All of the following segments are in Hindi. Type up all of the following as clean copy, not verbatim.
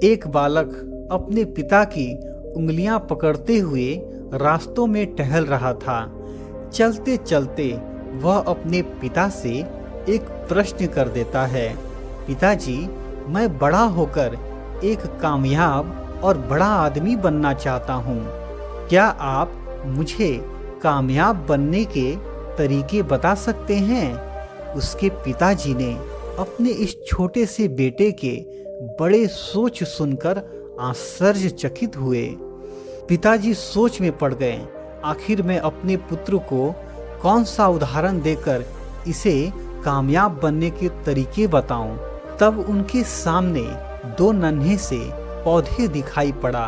एक बालक अपने पिता की उंगलियां पकड़ते हुए रास्तों में टहल रहा था। चलते चलते वह अपने पिता से एक प्रश्न कर देता है, पिताजी, मैं बड़ा होकर एक कामयाब और बड़ा आदमी बनना चाहता हूँ। क्या आप मुझे कामयाब बनने के तरीके बता सकते हैं? उसके पिताजी ने अपने इस छोटे से बेटे के बड़े सोच सुनकर आश्चर्यचकित हुए। पिताजी सोच में पड़ गए। आखिर मैं अपने पुत्र को कौन सा उदाहरण देकर इसे कामयाब बनने के तरीके बताऊं? तब उनके सामने दो नन्हे से पौधे दिखाई पड़ा।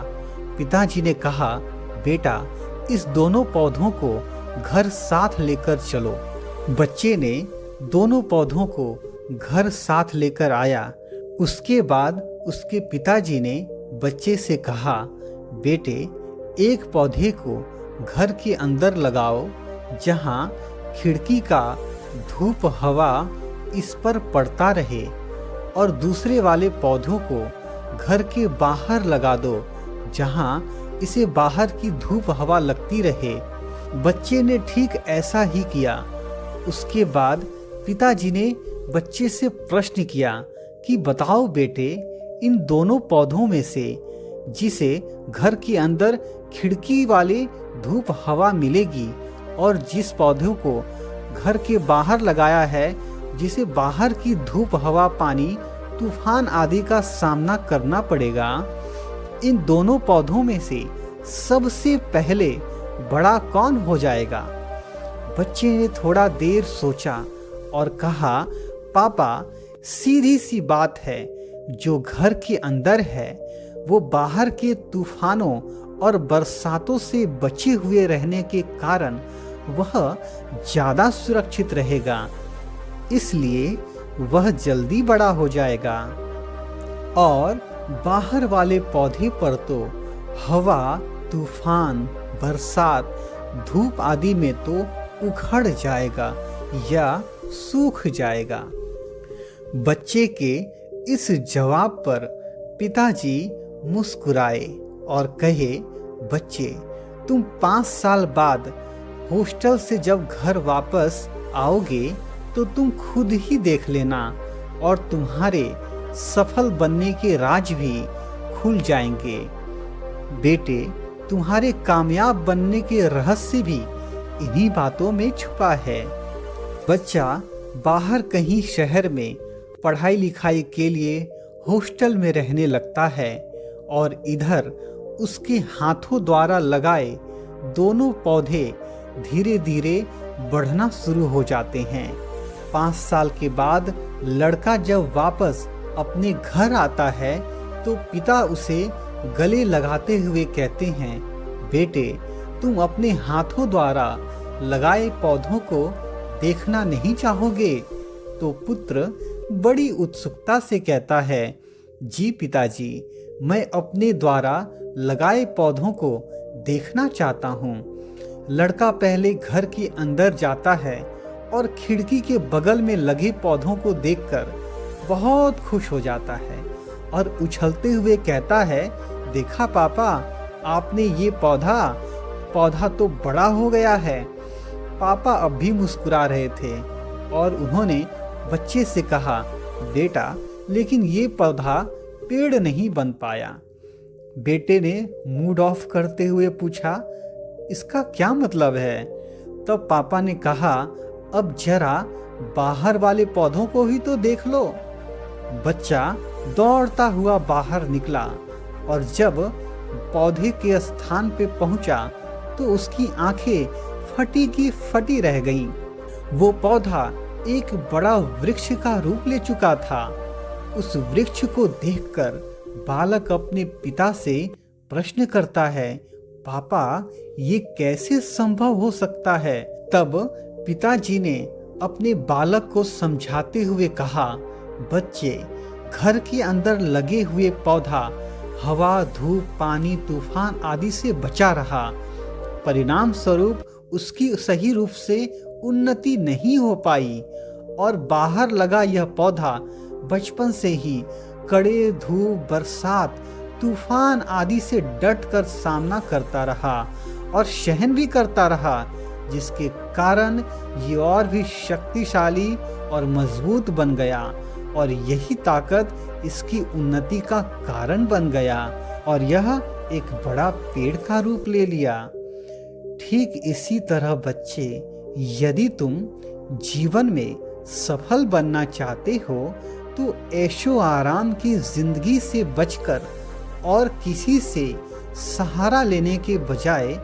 पिताजी ने कहा, बेटा, इस दोनों पौधों को घर साथ लेकर चलो। बच्चे ने दोनों पौधों को घर साथ लेकर आया। उसके बाद उसके पिताजी ने बच्चे से कहा, बेटे, एक पौधे को घर के अंदर लगाओ जहां खिड़की का धूप हवा इस पर पड़ता रहे, और दूसरे वाले पौधों को घर के बाहर लगा दो जहां इसे बाहर की धूप हवा लगती रहे। बच्चे ने ठीक ऐसा ही किया। उसके बाद पिताजी ने बच्चे से प्रश्न किया कि बताओ बेटे, इन दोनों पौधों में से जिसे घर के अंदर खिड़की वाले धूप हवा मिलेगी और जिस पौधे को घर के बाहर लगाया है जिसे बाहर की धूप हवा, पानी, तूफान आदि का सामना करना पड़ेगा, इन दोनों पौधों में से सबसे पहले बड़ा कौन हो जाएगा? बच्चे ने थोड़ा देर सोचा और कहा, पापा, सीधी सी बात है, जो घर के अंदर है वो बाहर के तूफानों और बरसातों से बचे हुए रहने के कारण वह ज़्यादा सुरक्षित रहेगा, इसलिए वह जल्दी बड़ा हो जाएगा। और बाहर वाले पौधे पर तो हवा, तूफान, बरसात, धूप आदि में तो उखड़ जाएगा या सूख जाएगा। बच्चे के इस जवाब पर पिताजी मुस्कुराए और कहे, बच्चे, तुम 5 साल बाद हॉस्टल से जब घर वापस आओगे तो तुम खुद ही देख लेना और तुम्हारे सफल बनने के राज भी खुल जाएंगे। बेटे, तुम्हारे कामयाब बनने के रहस्य भी इन्हीं बातों में छुपा है। बच्चा बाहर कहीं शहर में पढ़ाई लिखाई के लिए हॉस्टल में रहने लगता है और इधर उसके हाथों द्वारा लगाए दोनों पौधे धीरे धीरे बढ़ना शुरू हो जाते हैं। 5 साल के बाद लड़का जब वापस अपने घर आता है तो पिता उसे गले लगाते हुए कहते हैं, बेटे, तुम अपने हाथों द्वारा लगाए पौधों को देखना नहीं चाहोगे? तो पुत्र बड़ी उत्सुकता से कहता है, जी पिताजी, मैं अपने द्वारा लगाए पौधों को देखना चाहता हूँ। लड़का पहले घर के अंदर जाता है और खिड़की के बगल में लगे पौधों को देखकर बहुत खुश हो जाता है और उछलते हुए कहता है, देखा पापा, आपने ये पौधा तो बड़ा हो गया है। पापा अब भी मुस्कुरा रहे थे और उन्होंने बच्चे से कहा, बेटा, लेकिन ये पौधा पेड़ नहीं बन पाया। बेटे ने मूड ऑफ करते हुए पूछा, इसका क्या मतलब है? तब पापा ने कहा, अब जरा बाहर वाले पौधों को ही तो देख लो। बच्चा दौड़ता हुआ बाहर निकला और जब पौधे के स्थान पे पहुंचा तो उसकी आंखें फटी की फटी रह गईं। वो पौधा एक बड़ा वृक्ष का रूप ले चुका था। उस वृक्ष को देखकर बालक अपने पिता से प्रश्न करता है, पापा, ये कैसे संभव हो सकता है? तब पिताजी ने अपने बालक को समझाते हुए कहा, बच्चे, घर के अंदर लगे हुए पौधा हवा, धूप, पानी, तूफान आदि से बचा रहा। परिणाम स्वरूप उसकी सही रूप से उन्नति नहीं हो पाई और बाहर लगा यह पौधा बचपन से ही कड़े धूप, बरसात, तूफान आदि से डटकर सामना करता रहा और सहन भी करता रहा, जिसके कारण ये और भी शक्तिशाली और मजबूत बन गया और यही ताकत इसकी उन्नति का कारण बन गया और यह एक बड़ा पेड़ का रूप ले लिया। ठीक इसी तरह बच्चे, यदि तुम जीवन में सफल बनना चाहते हो तो ऐशो आराम की जिंदगी से बचकर और किसी से सहारा लेने के बजाय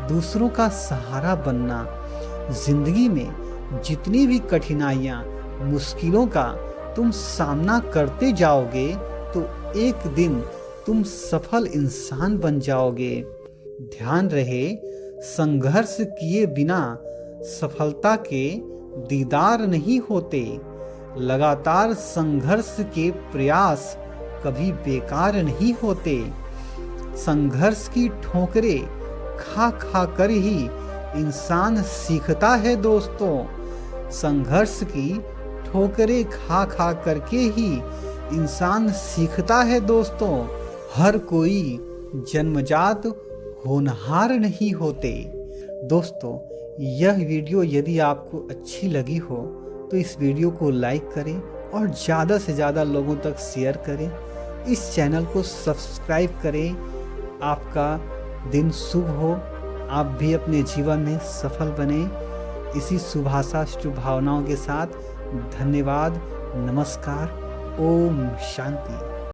दूसरों का सहारा बनना। जिंदगी में जितनी भी कठिनाइयाँ, मुश्किलों का तुम सामना करते जाओगे तो एक दिन तुम सफल इंसान बन जाओगे। ध्यान रहे, संघर्ष किए बिना सफलता के दीदार नहीं होते। लगातार संघर्ष के प्रयास कभी बेकार नहीं होते। संघर्ष की ठोकरें खा खा कर ही इंसान सीखता है दोस्तों। संघर्ष की ठोकरें खा खा करके ही इंसान सीखता है दोस्तों। हर कोई जन्मजात होनहार नहीं होते। दोस्तों, यह वीडियो यदि आपको अच्छी लगी हो तो इस वीडियो को लाइक करें और ज़्यादा से ज़्यादा लोगों तक शेयर करें। इस चैनल को सब्सक्राइब करें। आपका दिन शुभ हो, आप भी अपने जीवन में सफल बने। इसी शुभ आशा, शुभ भावनाओं के साथ धन्यवाद, नमस्कार, ओम शांति।